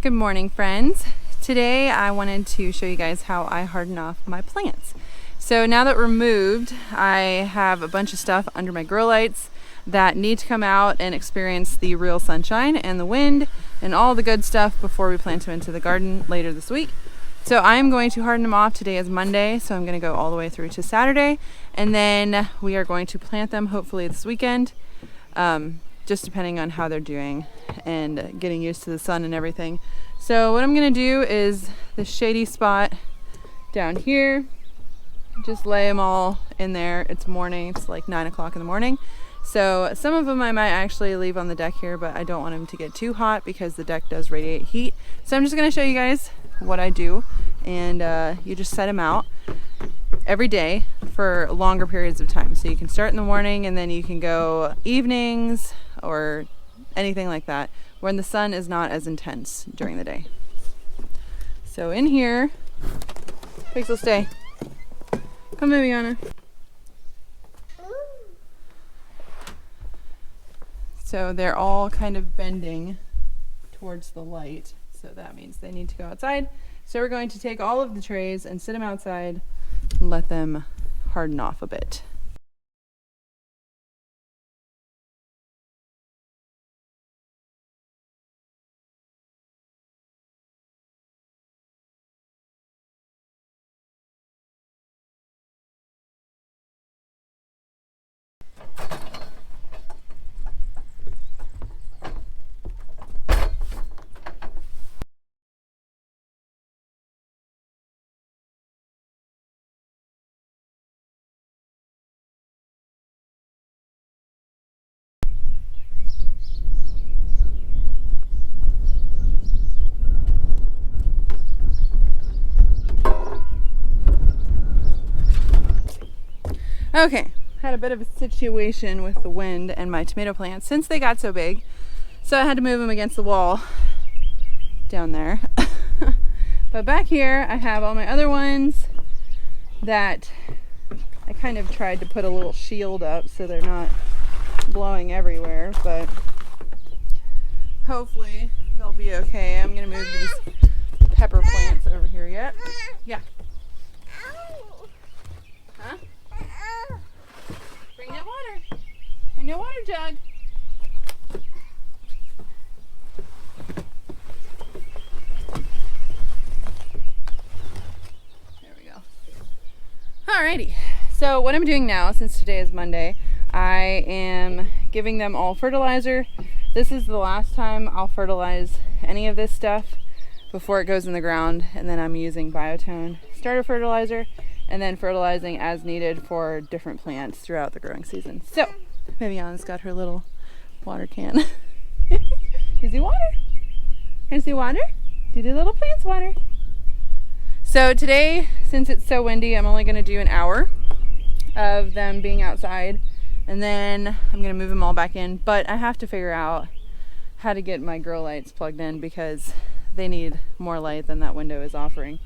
Good morning, friends. Today I wanted to show you guys how I harden off my plants. So now that we're moved, I have a bunch of stuff under my grow lights that need to come out and experience the real sunshine and the wind and all the good stuff before we plant them into the garden later this week. So I'm going to harden them off. Today is Monday, so I'm going to go all the way through to Saturday, and then we are going to plant them hopefully this weekend, just depending on how they're doing and getting used to the sun and everything. So what I'm going to do is this shady spot down here, just lay them all in there. It's morning, it's like 9 o'clock in the morning. So some of them I might actually leave on the deck here, but I don't want them to get too hot because the deck does radiate heat. So I'm just going to show you guys what I do, and you just set them out every day for longer periods of time. So you can start in the morning and then you can go evenings or anything like that when the sun is not as intense during the day. So in here, Pixel, stay. Come, Viviana. So they're all kind of bending towards the light, so that means they need to go outside. So we're going to take all of the trays and sit them outside and let them harden off a bit. Okay, had a bit of a situation with the wind and my tomato plants since they got so big. So I had to move them against the wall down there. But back here I have all my other ones that I kind of tried to put a little shield up so they're not blowing everywhere, but hopefully they'll be okay. I'm gonna move these pepper plants over here yet. Yeah. Huh? Bring that water. Bring that water jug. There we go. Alrighty. So what I'm doing now, since today is Monday, I am giving them all fertilizer. This is the last time I'll fertilize any of this stuff before it goes in the ground, and then I'm using Biotone starter fertilizer and then fertilizing as needed for different plants throughout the growing season. So, Viviana's got her little water can. You see water? Can you see water? Do the little plants water? So today, since it's so windy, I'm only gonna do an hour of them being outside, and then I'm gonna move them all back in. But I have to figure out how to get my grow lights plugged in because they need more light than that window is offering.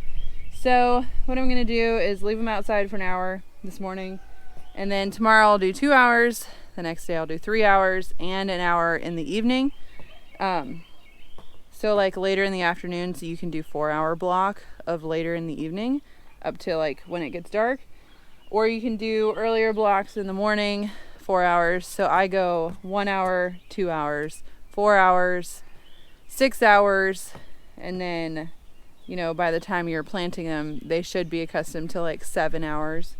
So what I'm going to do is leave them outside for an hour this morning, and then tomorrow I'll do 2 hours, the next day I'll do 3 hours, and an hour in the evening. So like later in the afternoon, so you can do 4-hour block of later in the evening up to like when it gets dark, or you can do earlier blocks in the morning, 4 hours. So I go 1 hour, 2 hours, 4 hours, 6 hours, and then, you know, by the time you're planting them, they should be accustomed to like 7 hours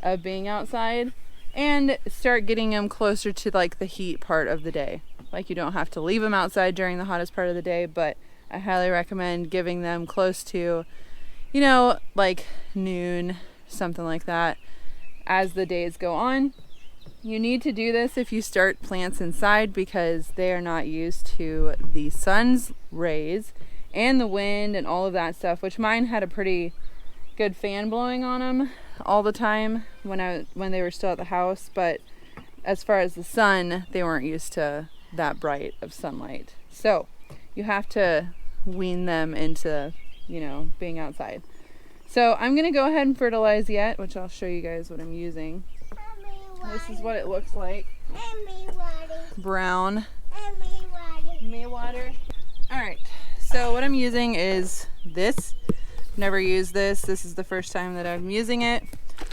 of being outside and start getting them closer to like the heat part of the day. Like, you don't have to leave them outside during the hottest part of the day, but I highly recommend giving them close to, you know, like noon, something like that, as the days go on. You need to do this if you start plants inside because they are not used to the sun's rays and the wind and all of that stuff, which mine had a pretty good fan blowing on them all the time when they were still at the house. But as far as the sun, they weren't used to that bright of sunlight. So you have to wean them into, you know, being outside. So I'm going to go ahead and fertilize yet, which I'll show you guys what I'm using. This is what it looks like. Brown. Me water. Alright, So what I'm using is this. Never used this. This is the first time that I'm using it.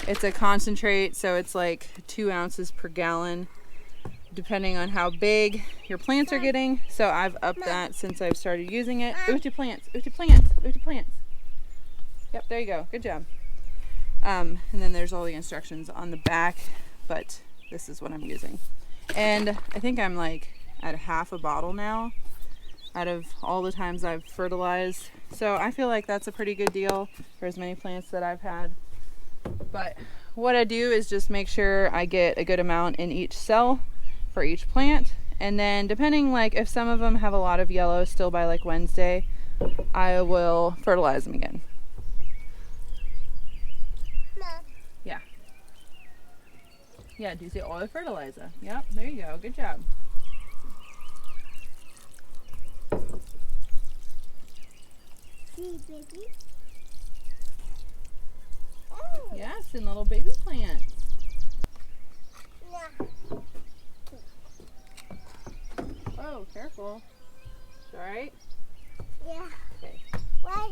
It's a concentrate, so it's like 2 ounces per gallon, depending on how big your plants are getting. So I've upped that since I've started using it. Ooh to plants, ooh to plants, ooh to plants. Yep, there you go. Good job. And then there's all the instructions on the back, but this is what I'm using. And I think I'm like at half a bottle now out of all the times I've fertilized. So I feel like that's a pretty good deal for as many plants that I've had. But what I do is just make sure I get a good amount in each cell for each plant. And then depending, like if some of them have a lot of yellow still by like Wednesday, I will fertilize them again. Yeah. Yeah, do you say oil fertilizer? Yep, there you go. Good job. See, baby. Yes, and little baby plants. No. Oh, careful. It's alright? Yeah. Okay. Why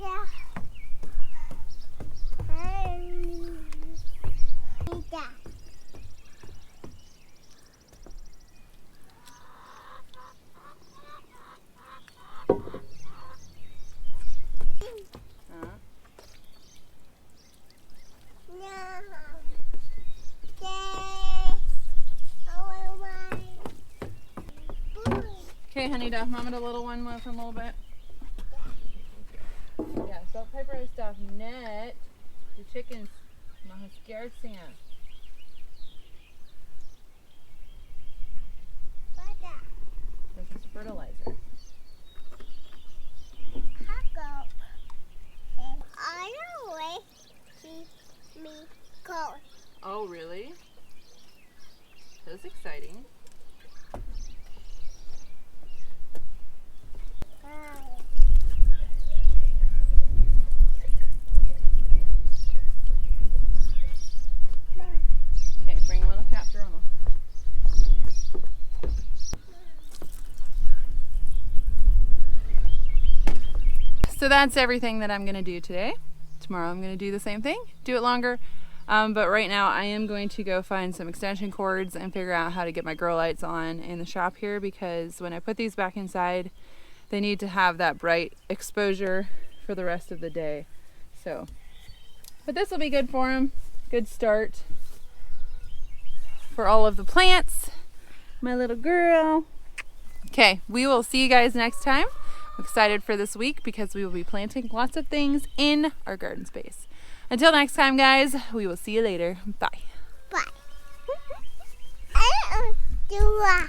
Okay, honey, does mama the little one for a little bit? Yeah, salt, pepper, and stuff. Net. The chickens. Mama scared Sam. This is fertilizer. I know where see me go. Oh, really? That's exciting. Okay, bring a little capture on them. So that's everything that I'm going to do today. Tomorrow I'm going to do the same thing, do it longer. But right now I am going to go find some extension cords and figure out how to get my grow lights on in the shop here, because when I put these back inside, they need to have that bright exposure for the rest of the day. So, but this will be good for them. Good start for all of the plants. My little girl. Okay, we will see you guys next time. I'm excited for this week because we will be planting lots of things in our garden space. Until next time, guys, we will see you later. Bye. Bye. I don't do